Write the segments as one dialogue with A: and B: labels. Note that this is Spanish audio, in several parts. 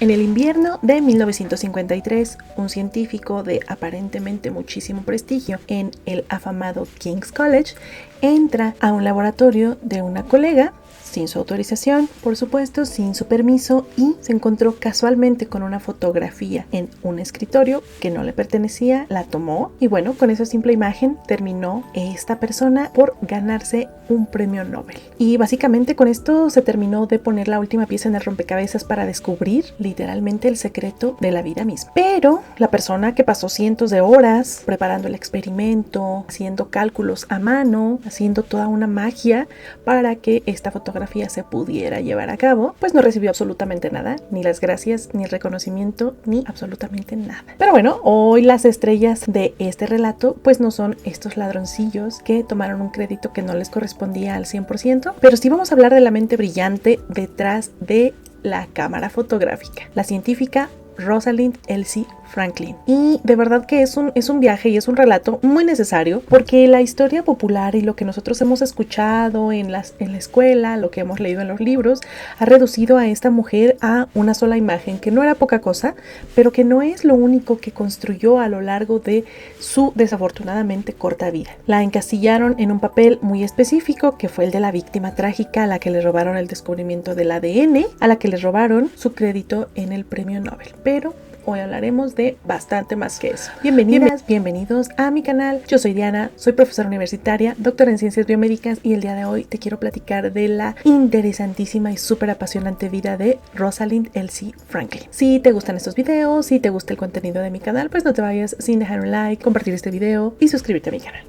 A: En el invierno de 1953, un científico de aparentemente muchísimo prestigio en el afamado King's College entra a un laboratorio de una colega, sin su autorización, por supuesto, sin su permiso, y se encontró casualmente con una fotografía en un escritorio que no le pertenecía, la tomó y bueno, con esa simple imagen terminó esta persona por ganarse un premio Nobel. Y básicamente con esto se terminó de poner la última pieza en el rompecabezas para descubrir literalmente el secreto de la vida misma. Pero la persona que pasó cientos de horas preparando el experimento, haciendo cálculos a mano, haciendo toda una magia para que esta fotografía se pudiera llevar a cabo, pues no recibió absolutamente nada, ni las gracias, ni el reconocimiento, ni absolutamente nada. Pero bueno, hoy las estrellas de este relato pues no son estos ladroncillos que tomaron un crédito que no les correspondía al 100%, pero sí vamos a hablar de la mente brillante detrás de la cámara fotográfica, la científica Rosalind Elsie Franklin. Y de verdad que es un viaje y es un relato muy necesario, porque la historia popular y lo que nosotros hemos escuchado en la escuela, lo que hemos leído en los libros, ha reducido a esta mujer a una sola imagen, que no era poca cosa, pero que no es lo único que construyó a lo largo de su desafortunadamente corta vida. La encasillaron en un papel muy específico, que fue el de la víctima trágica a la que le robaron el descubrimiento del ADN, a la que le robaron su crédito en el premio Nobel. Pero hoy hablaremos de bastante más que eso. Bienvenidas, bienvenidos a mi canal. Yo soy Diana, soy profesora universitaria, doctora en ciencias biomédicas, y el día de hoy te quiero platicar de la interesantísima y súper apasionante vida de Rosalind Elsie Franklin. Si te gustan estos videos, si te gusta el contenido de mi canal, pues no te vayas sin dejar un like, compartir este video y suscribirte a mi canal.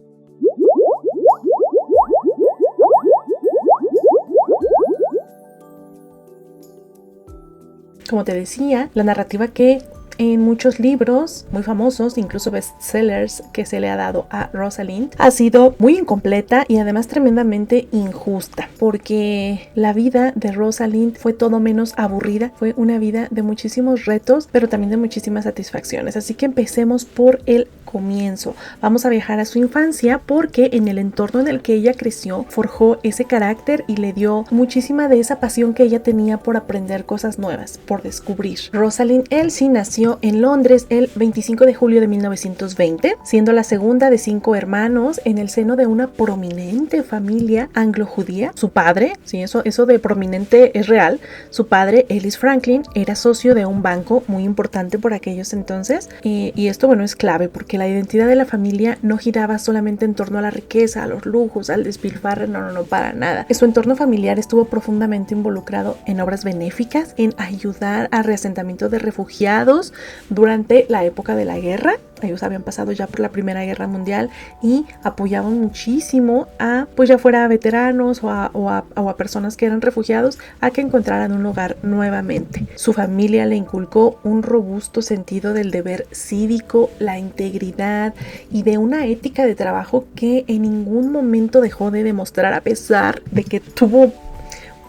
A: Como te decía, la narrativa que en muchos libros muy famosos, incluso bestsellers, que se le ha dado a Rosalind, ha sido muy incompleta y además tremendamente injusta, porque la vida de Rosalind fue todo menos aburrida. Fue una vida de muchísimos retos, pero también de muchísimas satisfacciones. Así que empecemos por el comienzo. Vamos a viajar a su infancia, porque en el entorno en el que ella creció forjó ese carácter y le dio muchísima de esa pasión que ella tenía por aprender cosas nuevas, por descubrir. Rosalind Elsie nació en Londres el 25 de julio de 1920, siendo la segunda de 5 hermanos en el seno de una prominente familia anglo-judía. Su padre, sí, eso de prominente es real, su padre, Ellis Franklin, era socio de un banco muy importante por aquellos entonces, y esto, bueno, es clave, porque la identidad de la familia no giraba solamente en torno a la riqueza, a los lujos, al despilfarre, no, para nada. Su entorno familiar estuvo profundamente involucrado en obras benéficas, en ayudar al reasentamiento de refugiados durante la época de la guerra. Ellos habían pasado ya por la Primera Guerra Mundial y apoyaban muchísimo a, pues ya fuera a veteranos o a personas que eran refugiados, a que encontraran un hogar nuevamente. Su familia le inculcó un robusto sentido del deber cívico, la integridad y de una ética de trabajo que en ningún momento dejó de demostrar, a pesar de que tuvo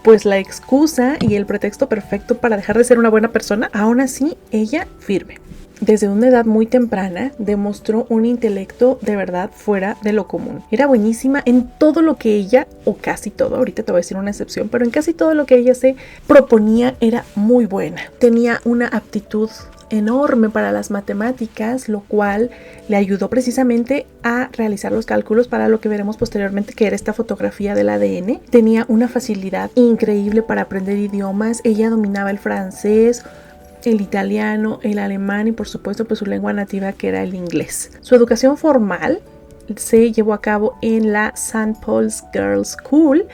A: pues la excusa y el pretexto perfecto para dejar de ser una buena persona. Aún así, ella firme. Desde una edad muy temprana demostró un intelecto de verdad fuera de lo común. Era buenísima en todo lo que ella, o casi todo, ahorita te voy a decir una excepción, pero en casi todo lo que ella se proponía era muy buena. Tenía una aptitud enorme para las matemáticas, lo cual le ayudó precisamente a realizar los cálculos para lo que veremos posteriormente, que era esta fotografía del ADN. Tenía una facilidad increíble para aprender idiomas. Ella dominaba el francés, el italiano, el alemán y por supuesto pues su lengua nativa, que era el inglés. Su educación formal se llevó a cabo en la St. Paul's Girls' School,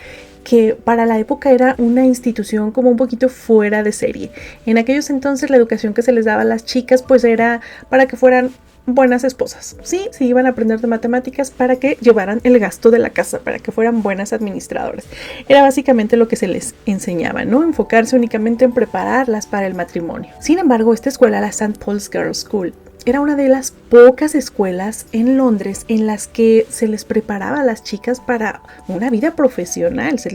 A: que para la época era una institución como un poquito fuera de serie. En aquellos entonces la educación que se les daba a las chicas pues era para que fueran buenas esposas. Sí, iban a aprender de matemáticas para que llevaran el gasto de la casa, para que fueran buenas administradoras. Era básicamente lo que se les enseñaba, ¿no? Enfocarse únicamente en prepararlas para el matrimonio. Sin embargo, esta escuela, la St. Paul's Girls' School, era una de las pocas escuelas en Londres en las que se les preparaba a las chicas para una vida profesional, se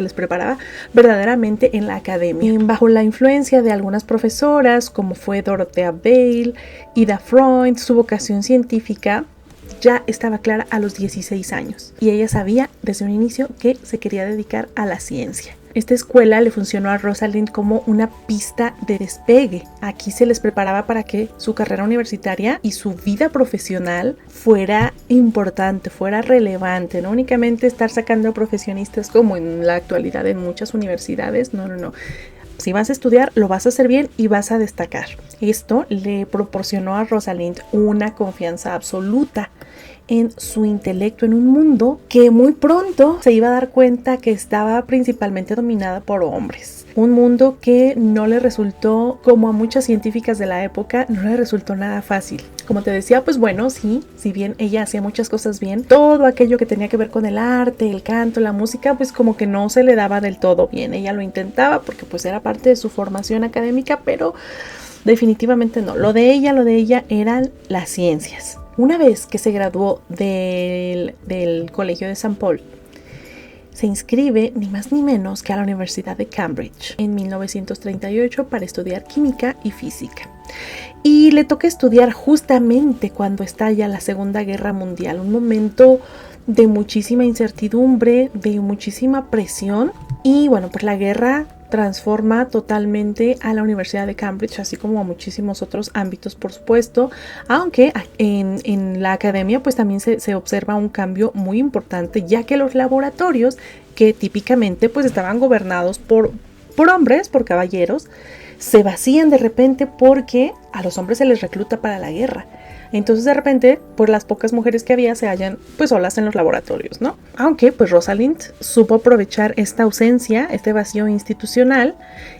A: les preparaba verdaderamente en la academia. Bajo la influencia de algunas profesoras, como fue Dorothea Bale, Ida Freund, su vocación científica ya estaba clara a los 16 años y ella sabía desde un inicio que se quería dedicar a la ciencia. Esta escuela le funcionó a Rosalind como una pista de despegue. Aquí se les preparaba para que su carrera universitaria y su vida profesional fuera importante, fuera relevante, no únicamente estar sacando profesionistas como en la actualidad en muchas universidades, no. Si vas a estudiar, lo vas a hacer bien y vas a destacar. Esto le proporcionó a Rosalind una confianza absoluta en su intelecto, en un mundo que muy pronto se iba a dar cuenta que estaba principalmente dominada por hombres. Un mundo que no le resultó, como a muchas científicas de la época, no le resultó nada fácil. Como te decía, pues bueno, sí, si bien ella hacía muchas cosas bien, todo aquello que tenía que ver con el arte, el canto, la música, pues como que no se le daba del todo bien. Ella lo intentaba porque pues era parte de su formación académica, pero definitivamente no. Lo de ella eran las ciencias. Una vez que se graduó del Colegio de St. Paul, se inscribe ni más ni menos que a la Universidad de Cambridge en 1938 para estudiar química y física. Y le toca estudiar justamente cuando estalla la Segunda Guerra Mundial, un momento de muchísima incertidumbre, de muchísima presión. Y bueno, pues la guerra transforma totalmente a la Universidad de Cambridge, así como a muchísimos otros ámbitos, por supuesto, aunque en la academia pues también se observa un cambio muy importante, ya que los laboratorios, que típicamente pues estaban gobernados por hombres, por caballeros, se vacían de repente porque a los hombres se les recluta para la guerra. Entonces de repente, por las pocas mujeres que había, se hallan pues solas en los laboratorios, ¿no? Aunque pues Rosalind supo aprovechar esta ausencia, este vacío institucional,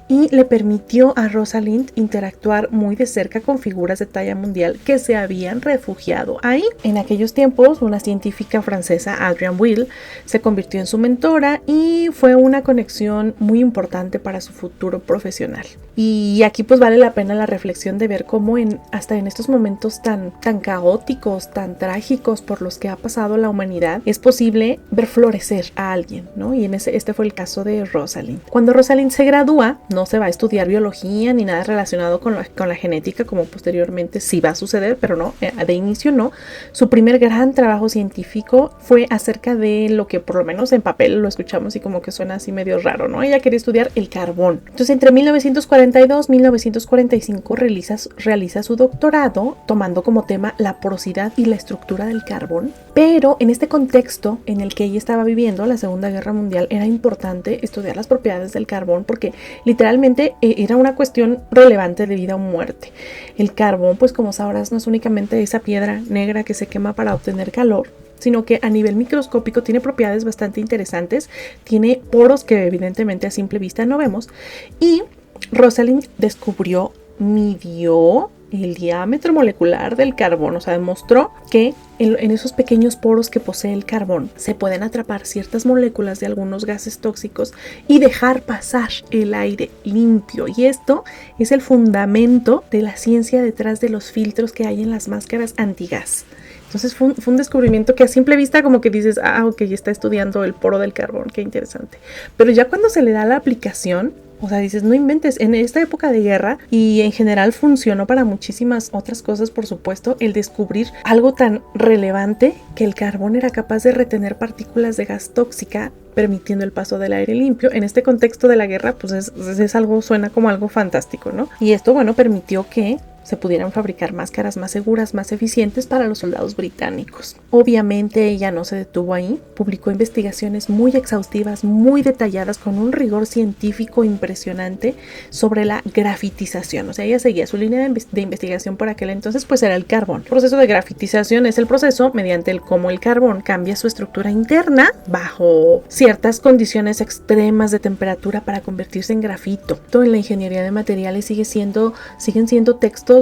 A: y le permitió a Rosalind interactuar muy de cerca con figuras de talla mundial que se habían refugiado ahí. En aquellos tiempos, una científica francesa, Adrienne Weil, se convirtió en su mentora y fue una conexión muy importante para su futuro profesional. Y aquí pues vale la pena la reflexión de ver cómo hasta en estos momentos tan caóticos, tan trágicos por los que ha pasado la humanidad, es posible ver florecer a alguien, ¿no? Y este fue el caso de Rosalind. Cuando Rosalind se gradúa, no se va a estudiar biología ni nada relacionado con la genética, como posteriormente sí va a suceder, pero no, de inicio no. Su primer gran trabajo científico fue acerca de lo que por lo menos en papel lo escuchamos y como que suena así medio raro, ¿no? Ella quería estudiar el carbón. Entonces entre 1942 y 1945 realiza su doctorado tomando como tema la porosidad y la estructura del carbón, pero en este contexto en el que ella estaba viviendo, la Segunda Guerra Mundial, era importante estudiar las propiedades del carbón porque literalmente era una cuestión relevante de vida o muerte. El carbón, pues como sabrás, no es únicamente esa piedra negra que se quema para obtener calor, sino que a nivel microscópico tiene propiedades bastante interesantes, tiene poros que evidentemente a simple vista no vemos, y Rosalind midió el diámetro molecular del carbón, o sea, demostró que en esos pequeños poros que posee el carbón se pueden atrapar ciertas moléculas de algunos gases tóxicos y dejar pasar el aire limpio. Y esto es el fundamento de la ciencia detrás de los filtros que hay en las máscaras antigas. Entonces fue un descubrimiento que a simple vista como que dices, ok, está estudiando el poro del carbón, qué interesante. Pero ya cuando se le da la aplicación, o sea, dices, no inventes, en esta época de guerra y en general funcionó para muchísimas otras cosas, por supuesto, el descubrir algo tan relevante que el carbón era capaz de retener partículas de gas tóxica, permitiendo el paso del aire limpio. En este contexto de la guerra, pues es algo, suena como algo fantástico, ¿no? Y esto, bueno, permitió que se pudieran fabricar máscaras más seguras, más eficientes para los soldados británicos. Obviamente ella no se detuvo ahí, publicó investigaciones muy exhaustivas, muy detalladas, con un rigor científico impresionante sobre la grafitización. O sea, ella seguía su línea de investigación por aquel entonces, pues era el carbón. El proceso de grafitización es el proceso mediante el cómo el carbón cambia su estructura interna bajo ciertas condiciones extremas de temperatura para convertirse en grafito. Todo en la ingeniería de materiales siguen siendo textos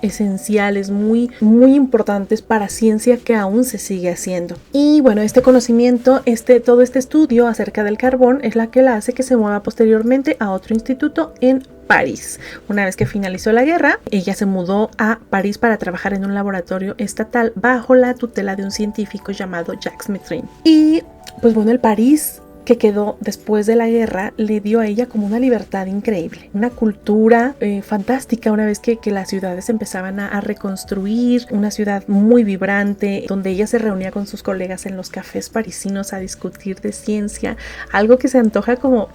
A: esenciales, muy, muy importantes para ciencia que aún se sigue haciendo. Y bueno, este conocimiento, todo este estudio acerca del carbón es la que la hace que se mueva posteriormente a otro instituto en París. Una vez que finalizó la guerra, ella se mudó a París para trabajar en un laboratorio estatal bajo la tutela de un científico llamado Jacques Métrin. Y pues bueno, el París que quedó después de la guerra le dio a ella como una libertad increíble, una cultura fantástica una vez que las ciudades empezaban a reconstruir, una ciudad muy vibrante donde ella se reunía con sus colegas en los cafés parisinos a discutir de ciencia, algo que se antoja como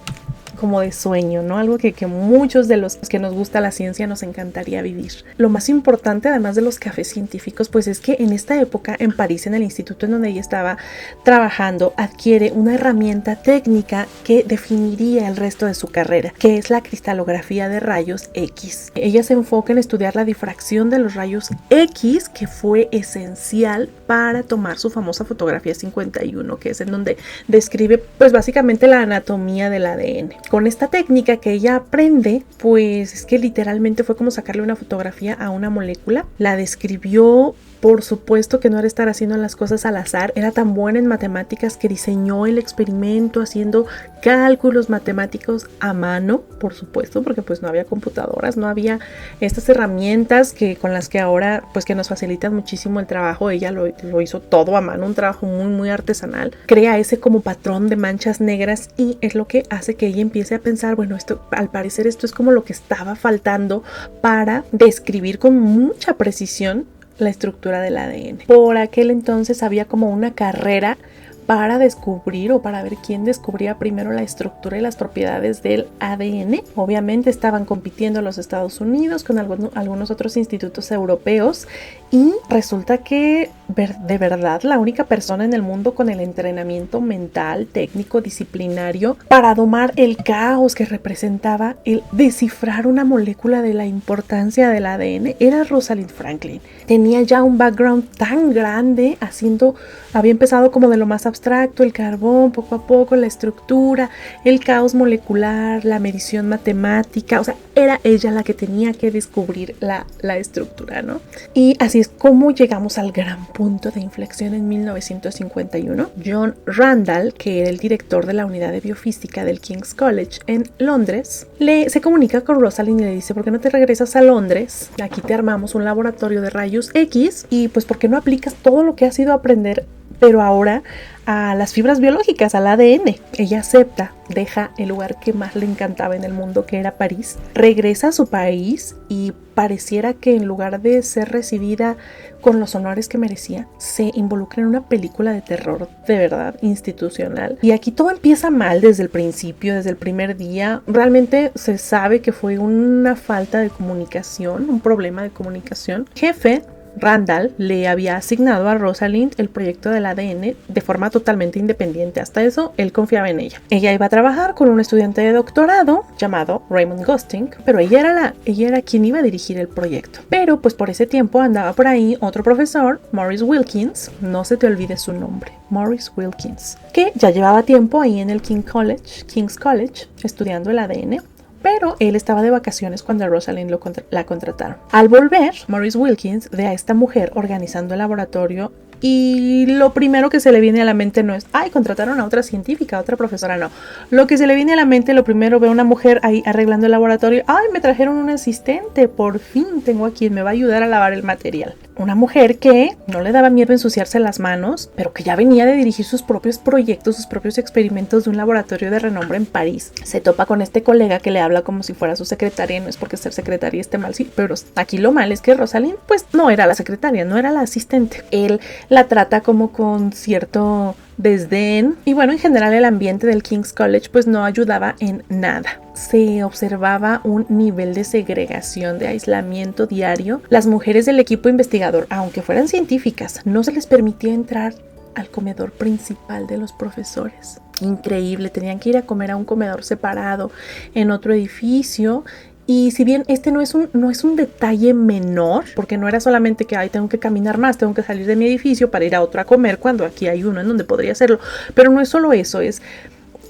A: de sueño, ¿no? Algo que muchos de los que nos gusta la ciencia nos encantaría vivir. Lo más importante, además de los cafés científicos, pues es que en esta época en París, en el instituto en donde ella estaba trabajando, adquiere una herramienta técnica que definiría el resto de su carrera, que es la cristalografía de rayos X. Ella se enfoca en estudiar la difracción de los rayos X, que fue esencial para tomar su famosa fotografía 51, que es en donde describe pues básicamente la anatomía del ADN. Con esta técnica que ella aprende, pues es que literalmente fue como sacarle una fotografía a una molécula. La describió, por supuesto que no era estar haciendo las cosas al azar, era tan buena en matemáticas que diseñó el experimento haciendo cálculos matemáticos a mano, por supuesto, porque pues no había computadoras, no había estas herramientas con las que ahora pues que nos facilitan muchísimo el trabajo. Ella lo hizo todo a mano, un trabajo muy muy artesanal. Crea ese como patrón de manchas negras y es lo que hace que ella empiece a pensar, bueno, esto al parecer esto es como lo que estaba faltando para describir con mucha precisión la estructura del ADN. Por aquel entonces había como una carrera para descubrir o para ver quién descubría primero la estructura y las propiedades del ADN. Obviamente estaban compitiendo los Estados Unidos con algunos otros institutos europeos y resulta que de verdad la única persona en el mundo con el entrenamiento mental, técnico, disciplinario para domar el caos que representaba el descifrar una molécula de la importancia del ADN era Rosalind Franklin. Tenía ya un background tan grande había empezado como de lo más abstracto, el carbón, poco a poco, la estructura, el caos molecular, la medición matemática, o sea, era ella la que tenía que descubrir la estructura, ¿no? Y así es como llegamos al gran punto de inflexión en 1951. John Randall, que era el director de la unidad de biofísica del King's College en Londres, se comunica con Rosalind y le dice, ¿por qué no te regresas a Londres? Aquí te armamos un laboratorio de rayos X y pues ¿por qué no aplicas todo lo que has ido a aprender, pero ahora a las fibras biológicas, al ADN? Ella acepta, deja el lugar que más le encantaba en el mundo, que era París, regresa a su país y pareciera que en lugar de ser recibida con los honores que merecía, se involucra en una película de terror de verdad institucional. Y aquí todo empieza mal desde el principio, desde el primer día. Realmente se sabe que fue una falta de comunicación, un problema de comunicación. Jefe Randall le había asignado a Rosalind el proyecto del ADN de forma totalmente independiente. Hasta eso, él confiaba en ella. Ella iba a trabajar con un estudiante de doctorado llamado Raymond Gosting, pero ella era quien iba a dirigir el proyecto. Pero pues por ese tiempo andaba por ahí otro profesor, Maurice Wilkins, no se te olvide su nombre, Maurice Wilkins, que ya llevaba tiempo ahí en el King's College estudiando el ADN. Pero él estaba de vacaciones cuando a Rosalind la contrataron. Al volver, Maurice Wilkins ve a esta mujer organizando el laboratorio y lo primero que se le viene a la mente no es, ay, contrataron a otra científica, a otra profesora, no. Lo que se le viene a la mente, lo primero ve a una mujer ahí arreglando el laboratorio, ay, me trajeron un asistente, por fin tengo a quien me va a ayudar a lavar el material. Una mujer que no le daba miedo ensuciarse las manos, pero que ya venía de dirigir sus propios proyectos, sus propios experimentos de un laboratorio de renombre en París. Se topa con este colega que le habla como si fuera su secretaria, y no es porque ser secretaria esté mal, sí, pero aquí lo mal es que Rosalind pues no era la secretaria, no era la asistente. Él la trata como con cierto desdén y bueno, en general el ambiente del King's College pues no ayudaba en nada. Se observaba un nivel de segregación, de aislamiento diario. Las mujeres del equipo investigador, aunque fueran científicas, no se les permitía entrar al comedor principal de los profesores. Increíble, tenían que ir a comer a un comedor separado en otro edificio. Y si bien este no es un detalle menor, porque no era solamente que tengo que caminar más, tengo que salir de mi edificio para ir a otro a comer, cuando aquí hay uno en donde podría hacerlo, pero no es solo eso, es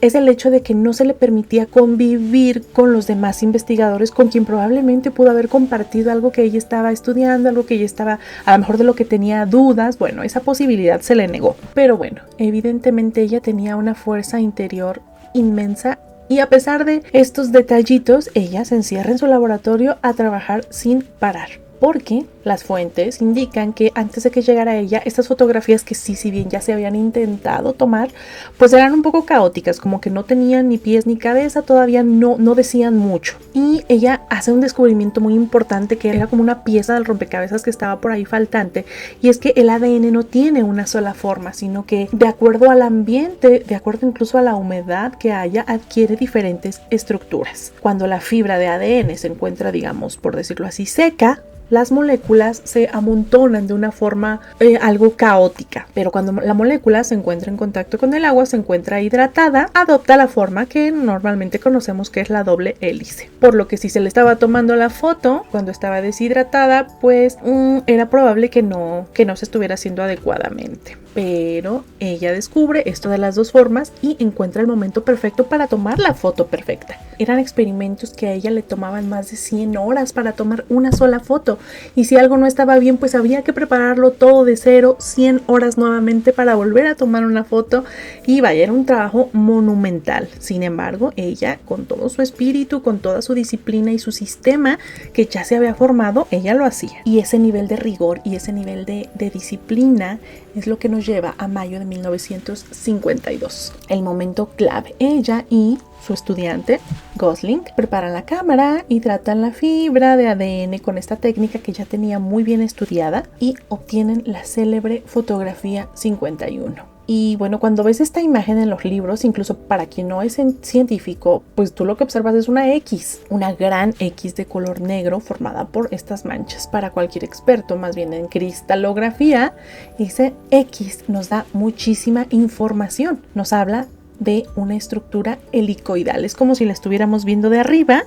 A: el hecho de que no se le permitía convivir con los demás investigadores con quien probablemente pudo haber compartido algo que ella estaba estudiando, algo que ella estaba, a lo mejor de lo que tenía dudas. Bueno, esa posibilidad se le negó. Pero bueno, evidentemente ella tenía una fuerza interior inmensa y a pesar de estos detallitos, ella se encierra en su laboratorio a trabajar sin parar. porque las fuentes indican que antes de que llegara ella, estas fotografías que sí, si bien ya se habían intentado tomar, pues eran un poco caóticas, como que no tenían ni pies ni cabeza, todavía no decían mucho. Y ella hace un descubrimiento muy importante que era como una pieza del rompecabezas que estaba por ahí faltante, y es que el ADN no tiene una sola forma, sino que de acuerdo al ambiente, de acuerdo incluso a la humedad que haya, adquiere diferentes estructuras. Cuando la fibra de ADN se encuentra, digamos, por decirlo así, seca, las moléculas se amontonan de una forma algo caótica, pero cuando la molécula se encuentra en contacto con el agua, se encuentra hidratada, adopta la forma que normalmente conocemos, que es la doble hélice. Por lo que si se le estaba tomando la foto cuando estaba deshidratada, pues era probable que no se estuviera haciendo adecuadamente. Pero ella descubre esto de las dos formas y encuentra el momento perfecto para tomar la foto perfecta. Eran experimentos que a ella le tomaban más de 100 horas para tomar una sola foto, y si algo no estaba bien, pues había que prepararlo todo de cero, 100 horas nuevamente para volver a tomar una foto, y vaya, era un trabajo monumental. Sin embargo, ella, con todo su espíritu, con toda su disciplina y su sistema que ya se había formado, ella lo hacía. Y ese nivel de rigor y ese nivel de disciplina es lo que nos lleva a mayo de 1952, el momento clave. Ella y su estudiante, Gosling, preparan la cámara y tratan la fibra de ADN con esta técnica que ya tenía muy bien estudiada, y obtienen la célebre fotografía 51. Y bueno, cuando ves esta imagen en los libros, incluso para quien no es científico, pues tú lo que observas es una X, una gran X de color negro formada por estas manchas. Para cualquier experto, más bien en cristalografía, ese X nos da muchísima información. Nos habla de una estructura helicoidal. Es como si la estuviéramos viendo de arriba.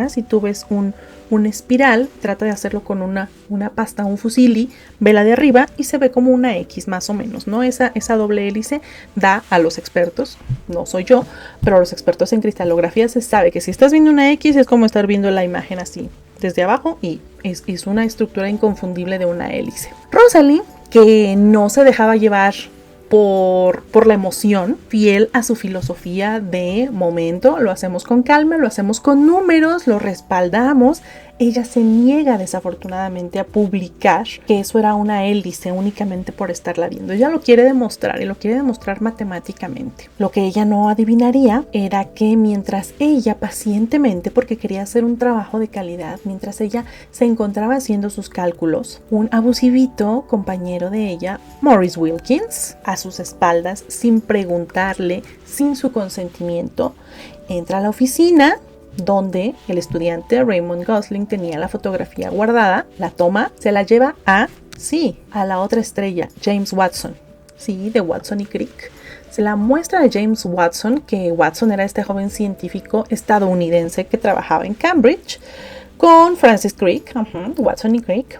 A: Si tú ves una espiral, trata de hacerlo con una pasta, un fusili, vela de arriba y se ve como una X más o menos, ¿no? Esa doble hélice da a los expertos, no soy yo, pero a los expertos en cristalografía se sabe que si estás viendo una X es como estar viendo la imagen así desde abajo, y es una estructura inconfundible de una hélice. Rosalie, que no se dejaba llevar por la emoción, fiel a su filosofía de momento, lo hacemos con calma, lo hacemos con números, lo respaldamos. Ella se niega desafortunadamente a publicar que eso era una hélice únicamente por estarla viendo. Ella lo quiere demostrar, y lo quiere demostrar matemáticamente. Lo que ella no adivinaría era que mientras ella pacientemente, porque quería hacer un trabajo de calidad, mientras ella se encontraba haciendo sus cálculos, un abusivito compañero de ella, Maurice Wilkins, a sus espaldas, sin preguntarle, sin su consentimiento, entra a la oficina donde el estudiante Raymond Gosling tenía la fotografía guardada, la toma, se la lleva a la otra estrella, James Watson, de Watson y Crick. Se la muestra a James Watson, que Watson era este joven científico estadounidense que trabajaba en Cambridge con Francis Crick, Watson y Crick,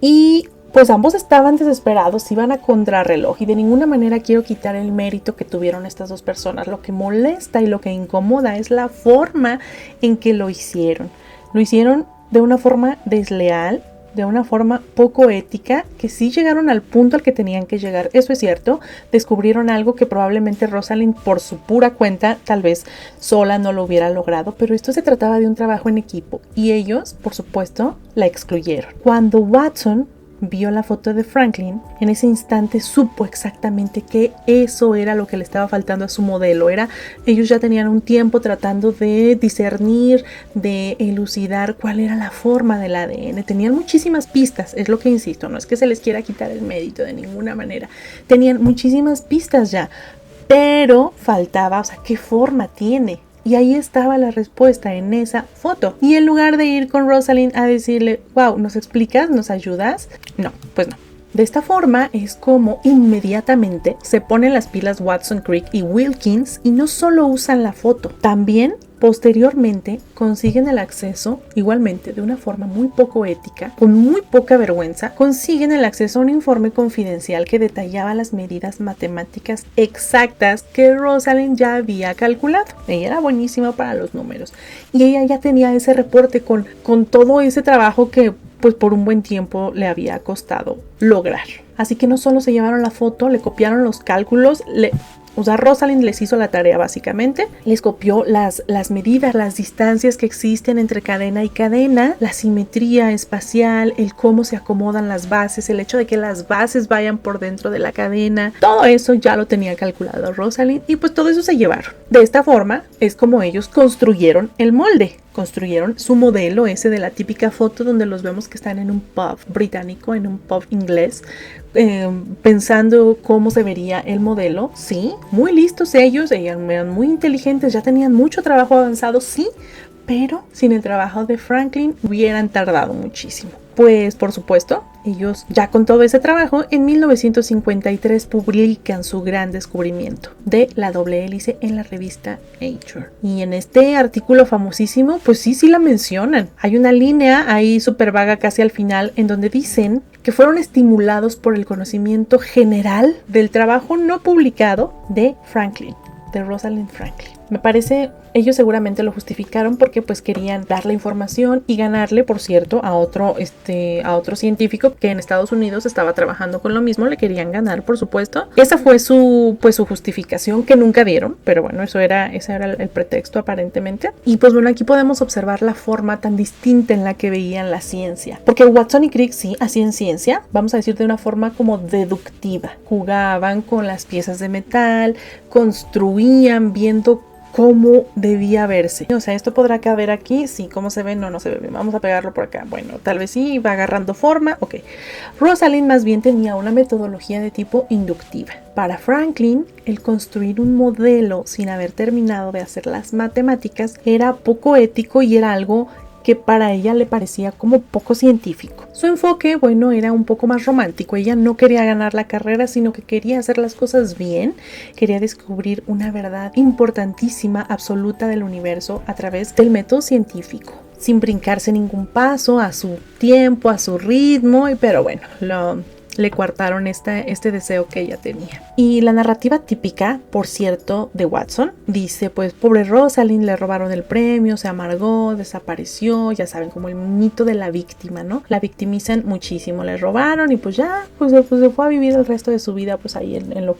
A: y pues ambos estaban desesperados, iban a contrarreloj, y de ninguna manera quiero quitar el mérito que tuvieron estas dos personas. Lo que molesta y lo que incomoda es la forma en que lo hicieron. Lo hicieron de una forma desleal, de una forma poco ética, que sí llegaron al punto al que tenían que llegar. Eso es cierto, descubrieron algo que probablemente Rosalind por su pura cuenta, tal vez sola, no lo hubiera logrado, pero esto se trataba de un trabajo en equipo, y ellos, por supuesto, la excluyeron. Cuando Watson vio la foto de Franklin, en ese instante supo exactamente que eso era lo que le estaba faltando a su modelo. Ellos ya tenían un tiempo tratando de discernir, de elucidar cuál era la forma del ADN. Tenían muchísimas pistas, es lo que insisto, no es que se les quiera quitar el mérito de ninguna manera. Tenían muchísimas pistas ya, pero faltaba, ¿qué forma tiene? Y ahí estaba la respuesta en esa foto. Y en lugar de ir con Rosalind a decirle, wow, ¿nos explicas? ¿Nos ayudas? No, pues no. De esta forma es como inmediatamente se ponen las pilas Watson, Crick y Wilkins, y no solo usan la foto, también posteriormente consiguen el acceso, igualmente de una forma muy poco ética, con muy poca vergüenza, consiguen el acceso a un informe confidencial que detallaba las medidas matemáticas exactas que Rosalind ya había calculado. Ella era buenísima para los números, y ella ya tenía ese reporte con todo ese trabajo que pues por un buen tiempo le había costado lograr. Así que no solo se llevaron la foto, le copiaron los cálculos, O sea, Rosalind les hizo la tarea básicamente, les copió las medidas, las distancias que existen entre cadena y cadena, la simetría espacial, el cómo se acomodan las bases, el hecho de que las bases vayan por dentro de la cadena, todo eso ya lo tenía calculado Rosalind y pues todo eso se llevaron. De esta forma es como ellos construyeron el molde. Construyeron su modelo ese de la típica foto donde los vemos que están en un pub británico, en un pub inglés, pensando cómo se vería el modelo. Sí, muy listos ellos eran muy inteligentes, ya tenían mucho trabajo avanzado, sí, pero sin el trabajo de Franklin hubieran tardado muchísimo. Pues por supuesto, ellos ya con todo ese trabajo, en 1953 publican su gran descubrimiento de la doble hélice en la revista Nature. Y en este artículo famosísimo, pues sí la mencionan. Hay una línea ahí súper vaga casi al final en donde dicen que fueron estimulados por el conocimiento general del trabajo no publicado de Franklin, de Rosalind Franklin. Me parece, ellos seguramente lo justificaron porque pues querían dar la información y ganarle, por cierto, a otro científico que en Estados Unidos estaba trabajando con lo mismo, le querían ganar, por supuesto. Esa fue su justificación que nunca dieron, pero bueno, ese era el pretexto aparentemente. Y pues bueno, aquí podemos observar la forma tan distinta en la que veían la ciencia, porque Watson y Crick sí hacían ciencia, vamos a decir de una forma como deductiva, jugaban con las piezas de metal, construían viendo cómo debía verse. O sea, esto podrá caber aquí, sí, ¿cómo se ve? No se ve bien, vamos a pegarlo por acá. Bueno, tal vez sí, va agarrando forma, ok. Rosalind más bien tenía una metodología de tipo inductiva. Para Franklin, el construir un modelo sin haber terminado de hacer las matemáticas era poco ético y era algo que para ella le parecía como poco científico. Su enfoque, bueno, era un poco más romántico. Ella no quería ganar la carrera, sino que quería hacer las cosas bien. Quería descubrir una verdad importantísima, absoluta del universo a través del método científico, sin brincarse ningún paso, a su tiempo, a su ritmo, pero bueno, le coartaron este deseo que ella tenía. Y la narrativa típica, por cierto, de Watson, dice, pues pobre Rosalind, le robaron el premio, se amargó, desapareció, ya saben, como el mito de la víctima, ¿no? La victimizan muchísimo, le robaron y pues ya, pues se fue a vivir el resto de su vida pues ahí en lo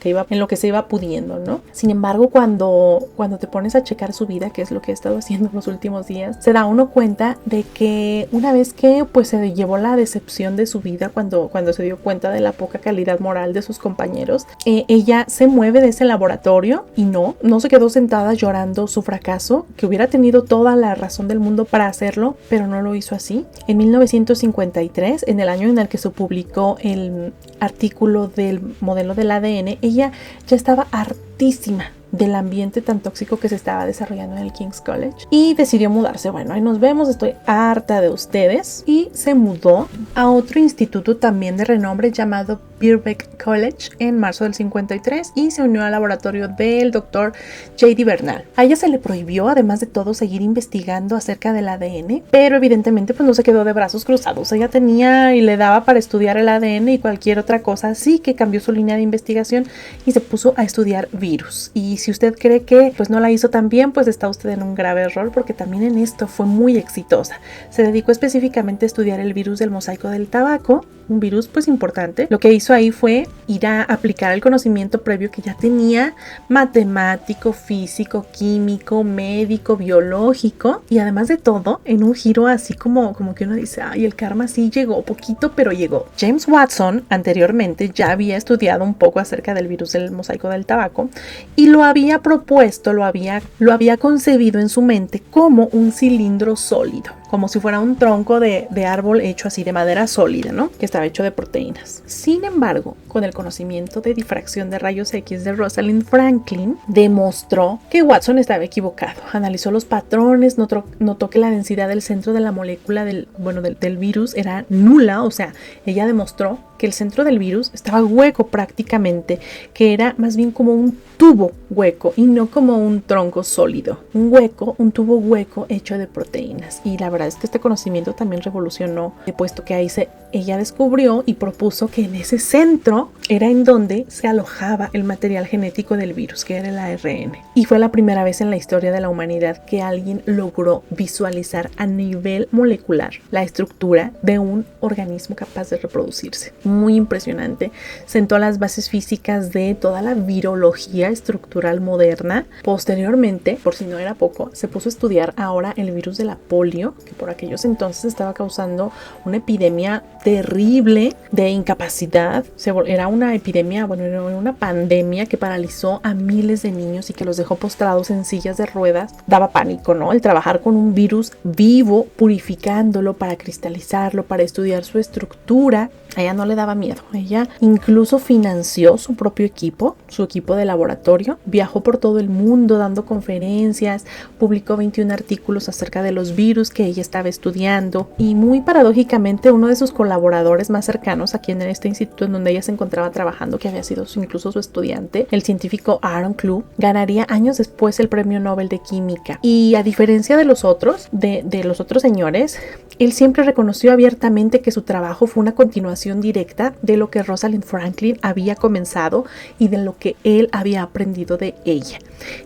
A: que se iba pudiendo, ¿no? Sin embargo, cuando te pones a checar su vida, que es lo que he estado haciendo en los últimos días, se da uno cuenta de que una vez que pues se llevó la decepción de su vida cuando se dio cuenta de la poca calidad moral de sus compañeros, ella se mueve de ese laboratorio y no se quedó sentada llorando su fracaso, que hubiera tenido toda la razón del mundo para hacerlo, pero no lo hizo así. En 1953, en el año en el que se publicó el artículo del modelo del ADN, ella ya estaba hartísima del ambiente tan tóxico que se estaba desarrollando en el King's College y decidió mudarse. Bueno, ahí nos vemos, estoy harta de ustedes, y se mudó a otro instituto también de renombre llamado Birkbeck College en marzo del 53 y se unió al laboratorio del doctor J.D. Bernal. A ella se le prohibió, además de todo, seguir investigando acerca del ADN, pero evidentemente pues no se quedó de brazos cruzados. Ella tenía y le daba para estudiar el ADN y cualquier otra cosa, así que cambió su línea de investigación y se puso a estudiar virus. Y si usted cree que pues no la hizo tan bien, pues está usted en un grave error, porque también en esto fue muy exitosa. Se dedicó específicamente a estudiar el virus del mosaico del tabaco, un virus pues importante. Lo que hizo ahí fue ir a aplicar el conocimiento previo que ya tenía, matemático, físico, químico, médico, biológico, y además de todo en un giro así como que uno dice, ay, el karma sí llegó poquito, pero llegó. James Watson anteriormente ya había estudiado un poco acerca del virus del mosaico del tabaco y lo había propuesto, lo había concebido en su mente como un cilindro sólido, como si fuera un tronco de árbol hecho así de madera sólida, ¿no? Que estaba hecho de proteínas. Sin embargo, con el conocimiento de difracción de rayos X de Rosalind Franklin, demostró que Watson estaba equivocado. Analizó los patrones, notó que la densidad del centro de la molécula del virus era nula, o sea, ella demostró que el centro del virus estaba hueco prácticamente, que era más bien como un tubo hueco y no como un tronco sólido. Un tubo hueco hecho de proteínas. Y la verdad es que este conocimiento también revolucionó, puesto que ella descubrió y propuso que en ese centro era en donde se alojaba el material genético del virus, que era el ARN. Y fue la primera vez en la historia de la humanidad que alguien logró visualizar a nivel molecular la estructura de un organismo capaz de reproducirse. Muy impresionante. Sentó las bases físicas de toda la virología estructural moderna. Posteriormente, por si no era poco, se puso a estudiar ahora el virus de la polio, que por aquellos entonces estaba causando una epidemia terrible de incapacidad. Era una epidemia, era una pandemia que paralizó a miles de niños y que los dejó postrados en sillas de ruedas. Daba pánico, ¿no? El trabajar con un virus vivo, purificándolo para cristalizarlo, para estudiar su estructura. A ella no le daba miedo. Ella incluso financió su propio equipo, su equipo de laboratorio. Viajó por todo el mundo dando conferencias, publicó 21 artículos acerca de los virus que ella estaba estudiando. Y muy paradójicamente, uno de sus colaboradores más cercanos aquí en este instituto en donde ella se encontraba trabajando, que había sido incluso su estudiante, el científico Aaron Clue, ganaría años después el premio Nobel de Química. Y a diferencia de los otros, de los otros señores, él siempre reconoció abiertamente que su trabajo fue una continuación directa de lo que Rosalind Franklin había comenzado y de lo que él había aprendido de ella.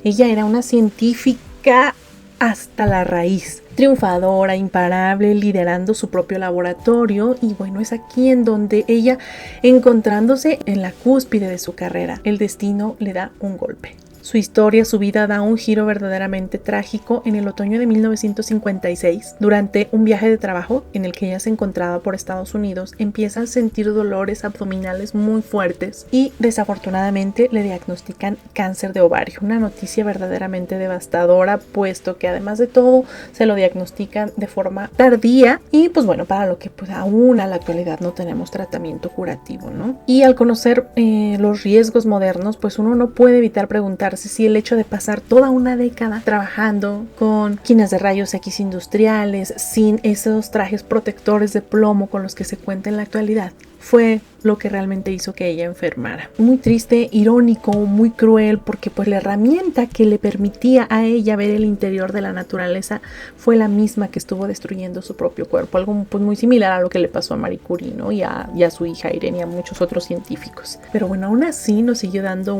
A: Ella era una científica hasta la raíz, triunfadora, imparable, liderando su propio laboratorio. Y bueno, es aquí en donde ella, encontrándose en la cúspide de su carrera, el destino le da un golpe. Su historia, su vida da un giro verdaderamente trágico en el otoño de 1956. Durante un viaje de trabajo en el que ella se encontraba por Estados Unidos, empieza a sentir dolores abdominales muy fuertes y desafortunadamente le diagnostican cáncer de ovario. Una noticia verdaderamente devastadora, puesto que además de todo se lo diagnostican de forma tardía y pues bueno, para lo que pues aún a la actualidad no tenemos tratamiento curativo, ¿no? Y al conocer los riesgos modernos, pues uno no puede evitar preguntarse si el hecho de pasar toda una década trabajando con quines de rayos X industriales, sin esos trajes protectores de plomo con los que se cuenta en la actualidad, fue lo que realmente hizo que ella enfermara. Muy triste, irónico, muy cruel, porque pues la herramienta que le permitía a ella ver el interior de la naturaleza fue la misma que estuvo destruyendo su propio cuerpo. Algo pues muy similar a lo que le pasó a Marie Curie, ¿no? y a su hija Irene y a muchos otros científicos. Pero bueno, aún así nos siguió dando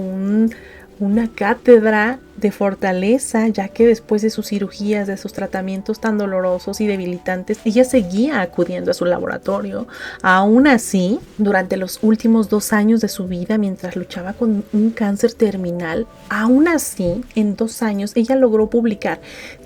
A: una cátedra de fortaleza, ya que después de sus cirugías, de sus tratamientos tan dolorosos y debilitantes, ella seguía acudiendo a su laboratorio. Aún así, durante los últimos 2 años de su vida, mientras luchaba con un cáncer terminal, aún así, en 2 años, ella logró publicar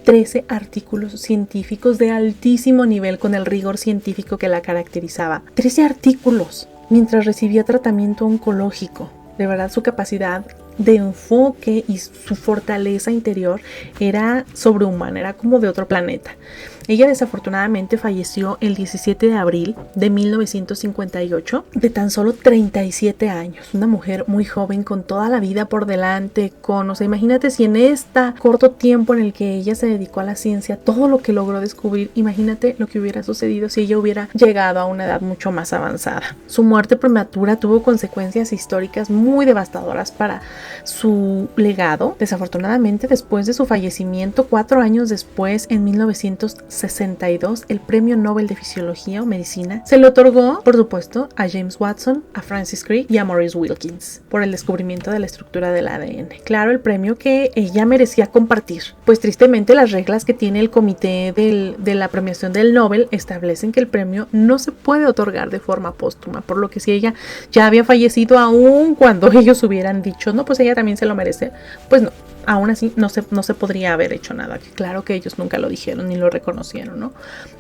A: 13 artículos científicos de altísimo nivel con el rigor científico que la caracterizaba. 13 artículos mientras recibía tratamiento oncológico. De verdad, su capacidad de enfoque y su fortaleza interior era sobrehumana, era como de otro planeta. Ella desafortunadamente falleció el 17 de abril de 1958 de tan solo 37 años. Una mujer muy joven con toda la vida por delante, imagínate si en este corto tiempo en el que ella se dedicó a la ciencia, todo lo que logró descubrir, imagínate lo que hubiera sucedido si ella hubiera llegado a una edad mucho más avanzada. Su muerte prematura tuvo consecuencias históricas muy devastadoras para su legado. Desafortunadamente, después de su fallecimiento, 4 años después, en 1962, el Premio Nobel de Fisiología o Medicina se le otorgó, por supuesto, a James Watson, a Francis Crick y a Maurice Wilkins por el descubrimiento de la estructura del ADN. Claro, el premio que ella merecía compartir. Pues tristemente, las reglas que tiene el comité de la premiación del Nobel establecen que el premio no se puede otorgar de forma póstuma, por lo que si ella ya había fallecido, aún cuando ellos hubieran dicho, no, pues ella también se lo merece, pues no. Aún así no se podría haber hecho nada. Claro que ellos nunca lo dijeron ni lo reconocieron, ¿no?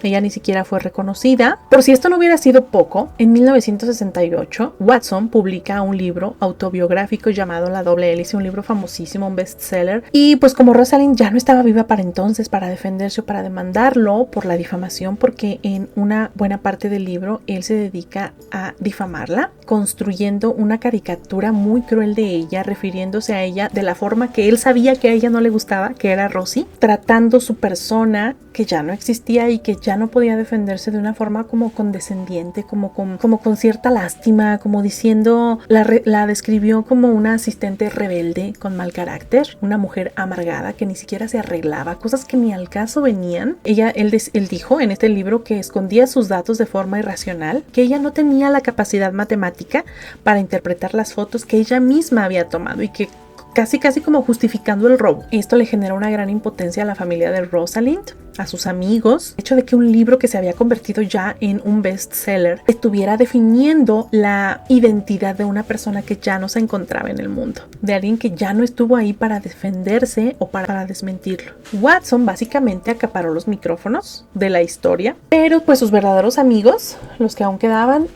A: Ella ni siquiera fue reconocida. Por si esto no hubiera sido poco, en 1968 Watson publica un libro autobiográfico llamado La Doble Hélice, un libro famosísimo, un bestseller. Y pues como Rosalind ya no estaba viva para entonces para defenderse o para demandarlo por la difamación, porque en una buena parte del libro él se dedica a difamarla, construyendo una caricatura muy cruel de ella, refiriéndose a ella de la forma que él sabía sabía que a ella no le gustaba, que era Rosie, tratando su persona que ya no existía y que ya no podía defenderse de una forma como condescendiente, como con cierta lástima, como diciendo, la describió como una asistente rebelde con mal carácter, una mujer amargada que ni siquiera se arreglaba, cosas que ni al caso venían. Él dijo en este libro que escondía sus datos de forma irracional, que ella no tenía la capacidad matemática para interpretar las fotos que ella misma había tomado y que casi como justificando el robo. Esto le generó una gran impotencia a la familia de Rosalind, a sus amigos. El hecho de que un libro que se había convertido ya en un bestseller estuviera definiendo la identidad de una persona que ya no se encontraba en el mundo, de alguien que ya no estuvo ahí para defenderse o para desmentirlo. Watson básicamente acaparó los micrófonos de la historia, pero pues sus verdaderos amigos, los que aún quedaban,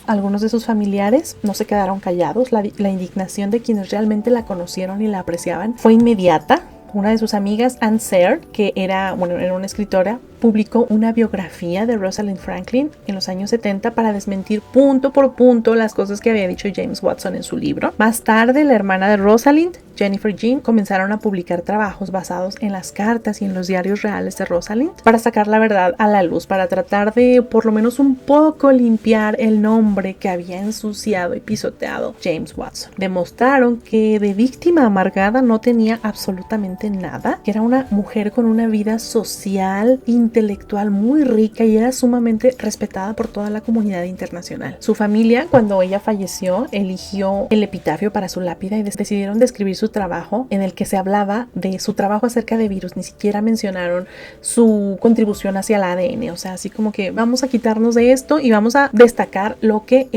A: algunos de sus familiares, no se quedaron callados. La indignación de quienes realmente la conocieron y la apreciaban fue inmediata. Una de sus amigas, Anne Sayre, que era una escritora, publicó una biografía de Rosalind Franklin en los años 70 para desmentir punto por punto las cosas que había dicho James Watson en su libro. Más tarde, la hermana de Rosalind, Jennifer Jean, comenzaron a publicar trabajos basados en las cartas y en los diarios reales de Rosalind para sacar la verdad a la luz, para tratar de por lo menos un poco limpiar el nombre que había ensuciado y pisoteado James Watson. Demostraron que de víctima amargada no tenía absolutamente nada, que era una mujer con una vida social, intelectual muy rica y era sumamente respetada por toda la comunidad internacional. Su familia, cuando ella falleció, eligió el epitafio para su lápida y decidieron describir su trabajo, en el que se hablaba de su trabajo acerca de virus. Ni siquiera mencionaron su contribución hacia el ADN, o sea, así como que vamos a quitarnos de esto y vamos a destacar lo que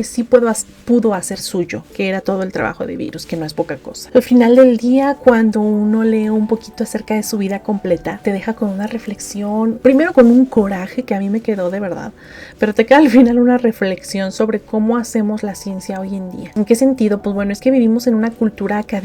A: sí pudo hacer suyo, que era todo el trabajo de virus, que no es poca cosa. Al final del día, cuando uno lee un poquito acerca de su vida completa, te deja con una reflexión, primero con un coraje que a mí me quedó de verdad, pero te queda al final una reflexión sobre cómo hacemos la ciencia hoy en día. ¿En qué sentido? Pues bueno, es que vivimos en una cultura académica,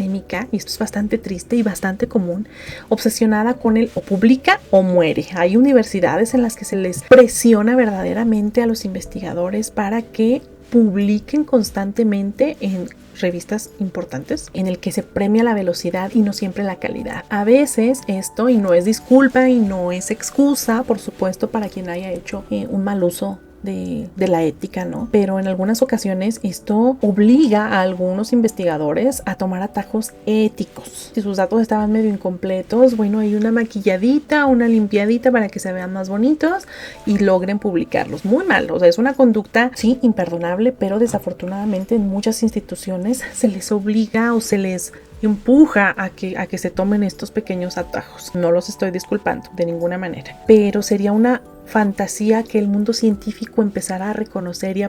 A: y esto es bastante triste y bastante común, obsesionada con el o publica o muere. Hay universidades en las que se les presiona verdaderamente a los investigadores para que publiquen constantemente en revistas importantes, en el que se premia la velocidad y no siempre la calidad. A veces esto, y no es disculpa y no es excusa, por supuesto, para quien haya hecho un mal uso de la ética, ¿no? Pero en algunas ocasiones esto obliga a algunos investigadores a tomar atajos éticos. Si sus datos estaban medio incompletos, bueno, hay una maquilladita, una limpiadita para que se vean más bonitos y logren publicarlos. Muy mal, o sea, es una conducta, sí, imperdonable, pero desafortunadamente en muchas instituciones se les obliga o se les empuja a que se tomen estos pequeños atajos. No los estoy disculpando de ninguna manera, pero sería una fantasía que el mundo científico empezara a reconocer y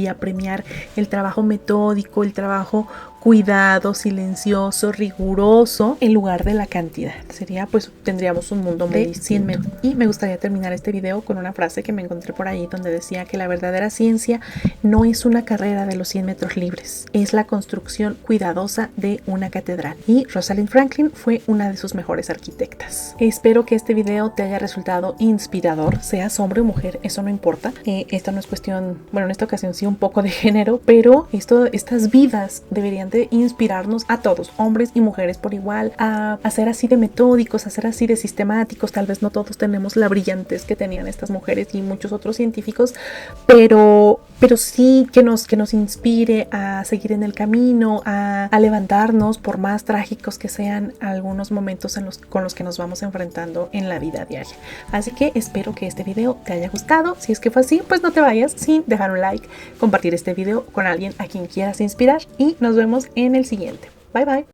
A: a premiar el trabajo metódico, el trabajo cuidado, silencioso, riguroso, en lugar de la cantidad. Tendríamos un mundo de 100 metros. Y me gustaría terminar este video con una frase que me encontré por ahí, donde decía que la verdadera ciencia no es una carrera de los 100 metros libres, es la construcción cuidadosa de una catedral. Y Rosalind Franklin fue una de sus mejores arquitectas. Espero que este video te haya resultado inspirador, seas hombre o mujer, eso no importa. Esta no es cuestión, bueno, en esta ocasión sí un poco de género, pero estas vidas deberían de inspirarnos a todos, hombres y mujeres por igual, a ser así de metódicos, a ser así de sistemáticos. Tal vez no todos tenemos la brillantez que tenían estas mujeres y muchos otros científicos, pero sí que nos inspire a seguir en el camino, a levantarnos por más trágicos que sean algunos momentos con los que nos vamos enfrentando en la vida diaria. Así que espero que este video te haya gustado. Si es que fue así, pues no te vayas sin dejar un like, compartir este video con alguien a quien quieras inspirar y nos vemos en el siguiente. Bye bye.